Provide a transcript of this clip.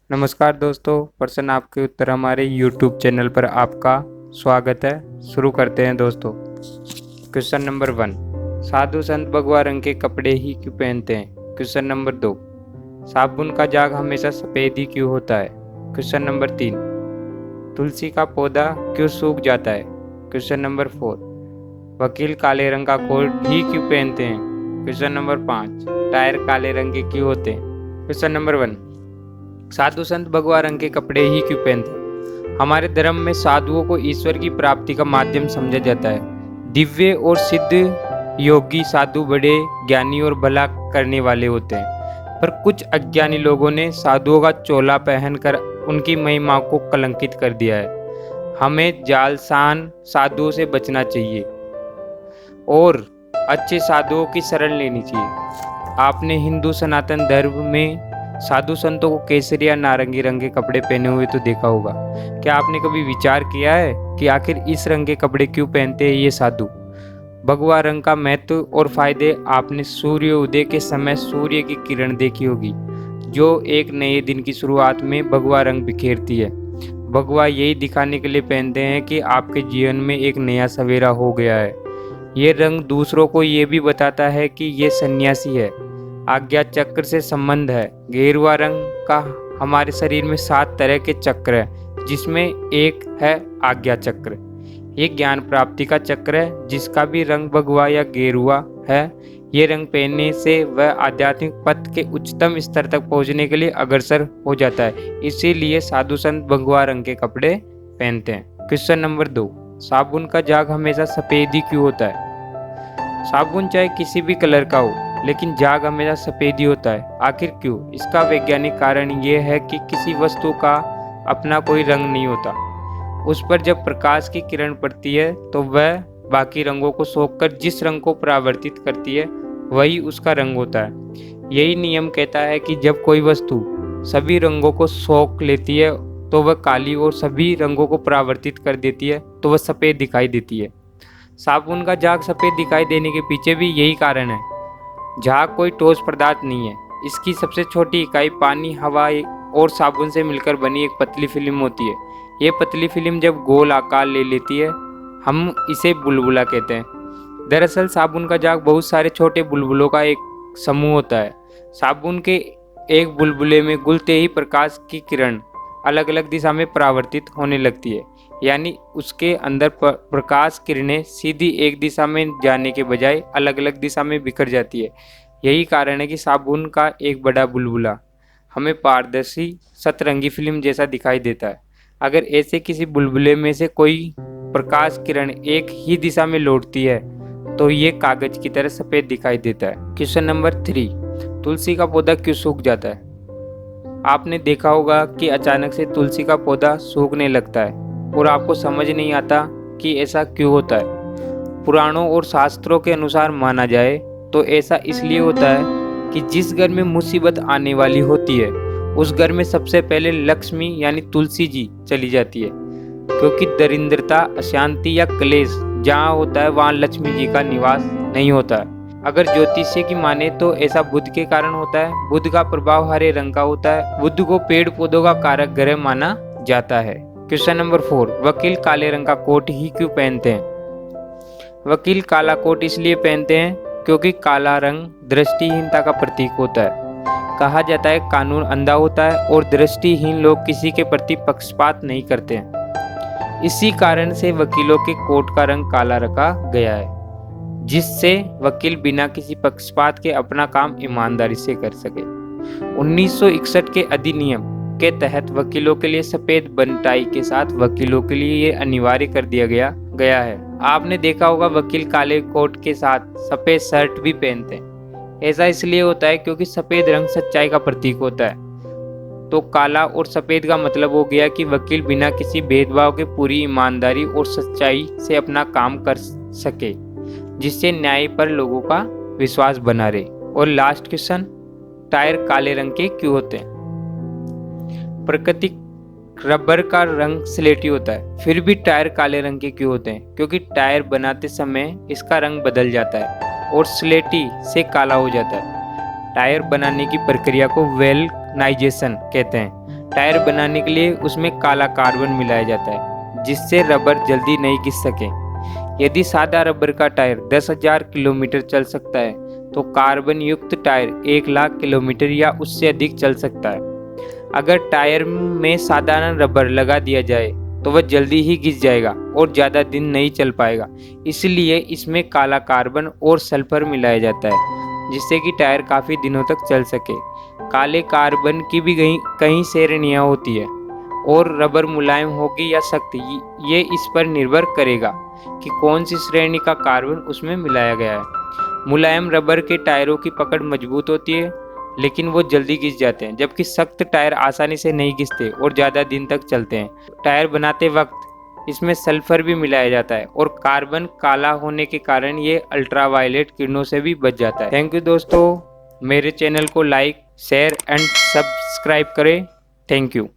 नमस्कार दोस्तों, प्रश्न आपके उत्तर हमारे YouTube चैनल पर आपका स्वागत है। शुरू करते हैं दोस्तों। क्वेश्चन नंबर 1, साधु संत भगवा रंग के कपड़े ही क्यों पहनते हैं? क्वेश्चन नंबर 2, साबुन का झाग हमेशा सफ़ेद ही क्यों होता है? क्वेश्चन नंबर 3, तुलसी का पौधा क्यों सूख जाता है? क्वेश्चन नंबर 4, वकील काले रंग का कोट ही क्यों पहनते हैं? क्वेश्चन नंबर 5, टायर काले रंग के क्यों होते हैं? क्वेश्चन नंबर 1, साधु संत भगवा रंग के कपड़े ही क्यों पहनते हैं? हमारे धर्म में साधुओं को ईश्वर की प्राप्ति का माध्यम समझा जाता है। दिव्य और सिद्ध योगी साधु बड़े ज्ञानी और भला करने वाले होते हैं, पर कुछ अज्ञानी लोगों ने साधुओं का चोला पहनकर उनकी महिमा को कलंकित कर दिया है। हमें जालसान साधुओं से बचना चाहिए और अच्छे साधुओं की शरण लेनी चाहिए। आपने हिंदू सनातन धर्म में साधु संतों को केसरी या नारंगी रंग के कपड़े पहने हुए तो देखा होगा। क्या आपने कभी विचार किया है कि आखिर इस रंग के कपड़े क्यों पहनते हैं ये साधु? भगवा रंग का महत्व और फायदे आपने सूर्य उदय के समय सूर्य की किरण देखी होगी, जो एक नए दिन की शुरुआत में भगवा रंग बिखेरती है। भगवा यही दिखाने के लिए पहनते हैं कि आपके जीवन में एक नया सवेरा हो गया है। ये रंग दूसरों को ये भी बताता है कि ये सन्यासी है। आज्ञा चक्र से संबंध है। गेरुआ रंग का हमारे शरीर में 7 तरह के चक्र है, जिसमें एक है आज्ञा चक्र। ये ज्ञान प्राप्ति का चक्र है, जिसका भी रंग भगवा या गेरुआ है। ये रंग पहनने से वह आध्यात्मिक पथ के उच्चतम स्तर तक पहुंचने के लिए अग्रसर हो जाता है। इसीलिए साधु संत भगवा रंग के कपड़े पहनते हैं। क्वेश्चन नंबर 2, साबुन का झाग हमेशा सफेद ही क्यों होता है? साबुन चाहे किसी भी कलर का हो, लेकिन झाग हमेशा सफ़ेद ही होता है। आखिर क्यों? इसका वैज्ञानिक कारण ये है कि किसी वस्तु का अपना कोई रंग नहीं होता। उस पर जब प्रकाश की किरण पड़ती है तो वह बाकी रंगों को सोखकर जिस रंग को परावर्तित करती है वही उसका रंग होता है। यही नियम कहता है कि जब कोई वस्तु सभी रंगों को सोख लेती है तो वह काली और सभी रंगों को परावर्तित कर देती है तो वह सफ़ेद दिखाई देती है। साबुन का झाग सफ़ेद दिखाई देने के पीछे भी यही कारण है। झाग कोई ठोस पदार्थ नहीं है। इसकी सबसे छोटी इकाई पानी, हवा और साबुन से मिलकर बनी एक पतली फिल्म होती है। ये पतली फिल्म जब गोल आकार ले लेती है, हम इसे बुलबुला कहते हैं। दरअसल साबुन का झाग बहुत सारे छोटे बुलबुलों का एक समूह होता है। साबुन के एक बुलबुले में घुलते ही प्रकाश की किरण अलग अलग दिशा में परावर्तित होने लगती है, यानी उसके अंदर प्रकाश किरणें सीधी एक दिशा में जाने के बजाय अलग अलग दिशा में बिखर जाती है। यही कारण है कि साबुन का एक बड़ा बुलबुला हमें पारदर्शी सतरंगी फिल्म जैसा दिखाई देता है। अगर ऐसे किसी बुलबुले में से कोई प्रकाश किरण एक ही दिशा में लौटती है तो ये कागज की तरह सफ़ेद दिखाई देता है। क्वेश्चन नंबर 3, तुलसी का पौधा क्यों सूख जाता है? आपने देखा होगा कि अचानक से तुलसी का पौधा सूखने लगता है और आपको समझ नहीं आता कि ऐसा क्यों होता है। पुराणों और शास्त्रों के अनुसार माना जाए तो ऐसा इसलिए होता है कि जिस घर में मुसीबत आने वाली होती है उस घर में सबसे पहले लक्ष्मी यानी तुलसी जी चली जाती है, क्योंकि दरिद्रता, अशांति या क्लेश जहाँ होता है वहाँ लक्ष्मी जी का निवास नहीं होता है। अगर ज्योतिष्य की माने तो ऐसा बुध के कारण होता है। बुध का प्रभाव हरे रंग का होता है। बुध को पेड़ पौधों का कारक ग्रह माना जाता है। क्वेश्चन नंबर 4, वकील काले रंग का कोट ही क्यों पहनते हैं? वकील काला कोट इसलिए पहनते हैं क्योंकि काला रंग दृष्टिहीनता का प्रतीक होता है। कहा जाता है कानून अंधा होता है और दृष्टिहीन लोग किसी के प्रति पक्षपात नहीं करते हैं। इसी कारण से वकीलों के कोट का रंग काला रखा गया है, जिससे वकील बिना किसी पक्षपात के अपना काम ईमानदारी से कर सके। 1961 के अधिनियम के तहत वकीलों के लिए सफेद बन टाई के साथ वकीलों के लिए ये अनिवार्य कर दिया गया है। आपने देखा होगा वकील काले कोट के साथ सफेद शर्ट भी पहनते हैं। ऐसा इसलिए होता है क्योंकि सफेद रंग सच्चाई का प्रतीक होता है। तो काला और सफेद का मतलब हो गया कि वकील बिना किसी भेदभाव के पूरी ईमानदारी और सच्चाई से अपना काम कर सके, जिससे न्याय पर लोगों का विश्वास बना रहे। और लास्ट क्वेश्चन, टायर काले रंग के क्यों होते हैं? प्राकृतिक रबर का रंग स्लेटी होता है, फिर भी टायर काले रंग के क्यों होते हैं? क्योंकि टायर बनाते समय इसका रंग बदल जाता है और स्लेटी से काला हो जाता है। टायर बनाने की प्रक्रिया को वेल्कनाइजेशन कहते हैं। टायर बनाने के लिए उसमें काला कार्बन मिलाया जाता है जिससे रबर जल्दी नहीं घिस सके। यदि सादा रबर का टायर 10,000 किलोमीटर चल सकता है तो कार्बन युक्त टायर 1,00,000 किलोमीटर या उससे अधिक चल सकता है। अगर टायर में साधारण रबर लगा दिया जाए तो वह जल्दी ही घिस जाएगा और ज़्यादा दिन नहीं चल पाएगा। इसलिए इसमें काला कार्बन और सल्फर मिलाया जाता है जिससे कि टायर काफ़ी दिनों तक चल सके। काले कार्बन की भी कई श्रेणियाँ होती है और रबर मुलायम होगी या सख्त, ये इस पर निर्भर करेगा कि कौन सी श्रेणी का कार्बन उसमें मिलाया गया है। मुलायम रबर के टायरों की पकड़ मजबूत होती है लेकिन वो जल्दी घिस जाते हैं, जबकि सख्त टायर आसानी से नहीं घिसते और ज़्यादा दिन तक चलते हैं। टायर बनाते वक्त इसमें सल्फर भी मिलाया जाता है और कार्बन काला होने के कारण ये अल्ट्रावायलेट किरणों से भी बच जाता है। थैंक यू दोस्तों, मेरे चैनल को लाइक, शेयर एंड सब्सक्राइब करें। Thank you.